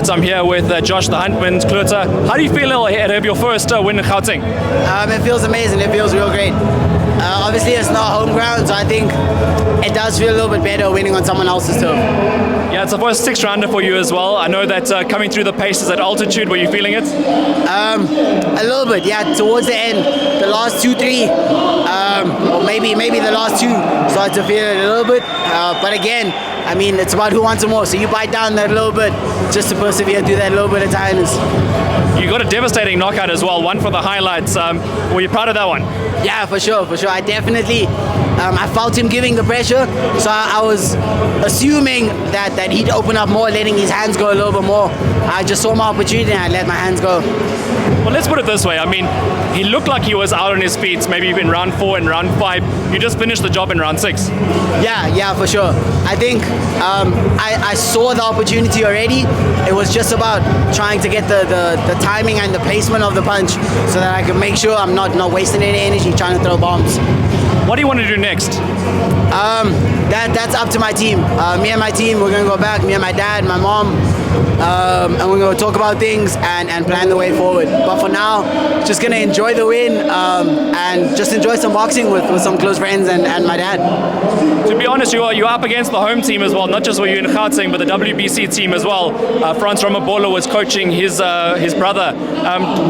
fights. I'm here with Josh the Huntman, Cloete. How do you feel ahead of your first win in Gauteng? It feels amazing. It feels real great. Obviously, it's not home ground, so I think it does feel a little bit better winning on someone else's turf. Yeah, it's the first six rounder for you as well. I know that coming through the paces at altitude, were you feeling it? A little bit, yeah. Towards the end, the last 2-3, or maybe the last two, started to feel it a little bit. But again, I mean, it's about who wants it more. So you bite down that little bit just to persevere through that little bit of tiredness. You got a devastating knockout as well, one for the highlights. Were you proud of that one? Yeah, for sure. I definitely, I felt him giving the pressure, so I was assuming that he'd open up more, letting his hands go a little bit more. I just saw my opportunity and I let my hands go. Well, let's put it this way. I mean, he looked like he was out on his feet, maybe in round 4 and round 5. You just finished the job in round 6. Yeah, for sure. I think I saw the opportunity already. It was just about trying to get the timing and the placement of the punch so that I could make sure I'm not wasting any energy trying to throw bombs. What do you want to do next? That's up to my team. Me and my team, we're going to go back, me and my dad, my mom, and we're going to talk about things and plan the way forward. But for now, just going to enjoy the win and just enjoy some boxing with some close friends and my dad. To be honest, you're up against the home team as well, not just were you in Gauteng, but the WBC team as well. Ramabolu was coaching his brother.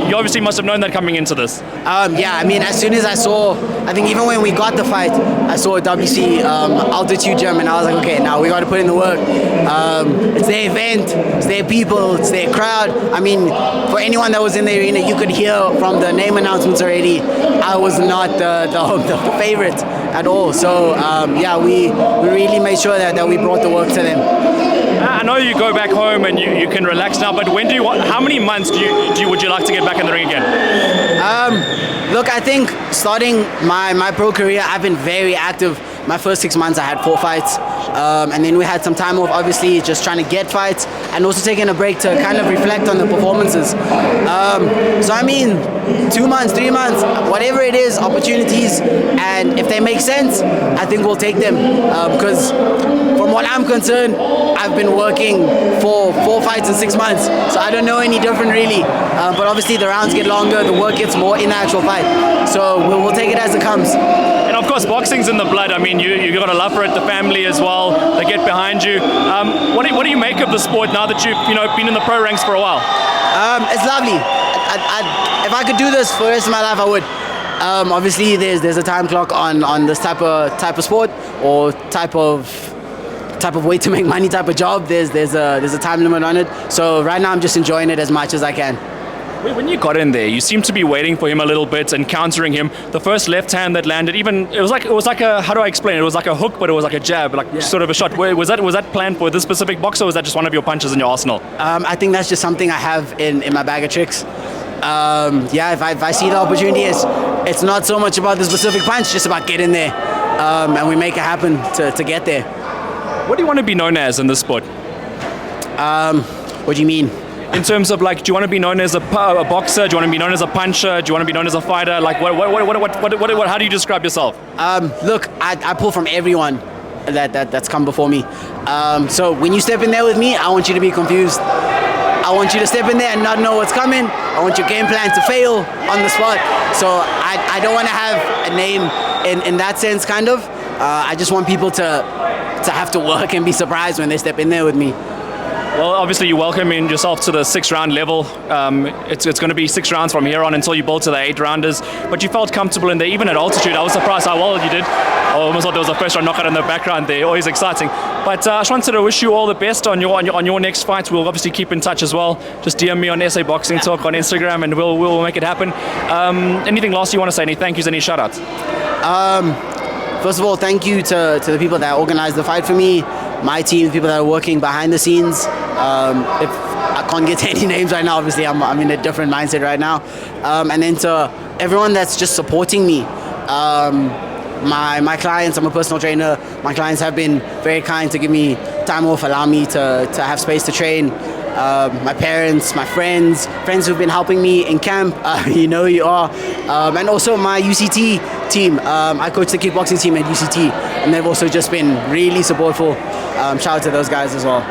You obviously must have known that coming into this. Yeah, I mean, as soon as I saw, I think even when we got the fight, I saw a WBC altitude gym, and I was like, okay, now we got to put in the work. It's their event, it's their people, it's their crowd. I mean, for anyone that was in the arena, you could hear from the name announcements already, I was not the favorite at all. So yeah, we really made sure that we brought the work to them. I know you go back home and you can relax now, but how many months would you like to get back in the ring again? Look, I think starting my pro career, I've been very active. My first 6 months I had 4 fights, and then we had some time off, obviously just trying to get fights and also taking a break to kind of reflect on the performances. So I mean, 2 months, 3 months, whatever it is, opportunities, and if they make sense, I think we'll take them, because from what I'm concerned, I've been working for 4 fights in 6 months, so I don't know any different really, but obviously the rounds get longer, the work gets more in the actual fight, so we'll take it as it comes. And of course, boxing's in the blood. I mean, you got a love for it, the family as well. They get behind you. What do you make of the sport now that you've been in the pro ranks for a while? It's lovely. If I could do this for the rest of my life, I would. Obviously, there's a time clock on this type of sport or type of way to make money, type of job. There's a time limit on it. So right now, I'm just enjoying it as much as I can. When you got in there, you seemed to be waiting for him a little bit and countering him. The first left hand that landed, it was like a, how do I explain it? It was like a hook, but it was like a jab, sort of a shot. Was that planned for this specific boxer, or was that just one of your punches in your arsenal? I think that's just something I have in my bag of tricks. Yeah, if I see the opportunity, it's not so much about the specific punch, just about getting there, and we make it happen to get there. What do you want to be known as in this sport? What do you mean? In terms of, like, do you want to be known as a boxer? Do you want to be known as a puncher? Do you want to be known as a fighter? Like, what how do you describe yourself? Look, I pull from everyone that's come before me. So when you step in there with me, I want you to be confused. I want you to step in there and not know what's coming. I want your game plan to fail on the spot. So I don't want to have a name in that sense, kind of. I just want people to have to work and be surprised when they step in there with me. Well, obviously you welcome yourself to the 6-round level. It's going to be 6 rounds from here on until you build to the 8-rounders. But you felt comfortable in there, even at altitude. I was surprised how well you did. I almost thought there was a first-round knockout in the background there. Always exciting. But I just wanted to wish you all the best on your next fight. We'll obviously keep in touch as well. Just DM me on SA Boxing Talk on Instagram, and we'll make it happen. Anything last you want to say? Any thank yous? Any shout-outs? First of all, thank you to the people that organized the fight for me, my team, the people that are working behind the scenes. If I can't get to any names right now, obviously I'm in a different mindset right now. And then to everyone that's just supporting me. My clients, I'm a personal trainer. My clients have been very kind to give me time off, allow me to have space to train. My parents, my friends who've been helping me in camp, you know who you are. And also my UCT team. I coach the kickboxing team at UCT, and they've also just been really supportful. Shout out to those guys as well.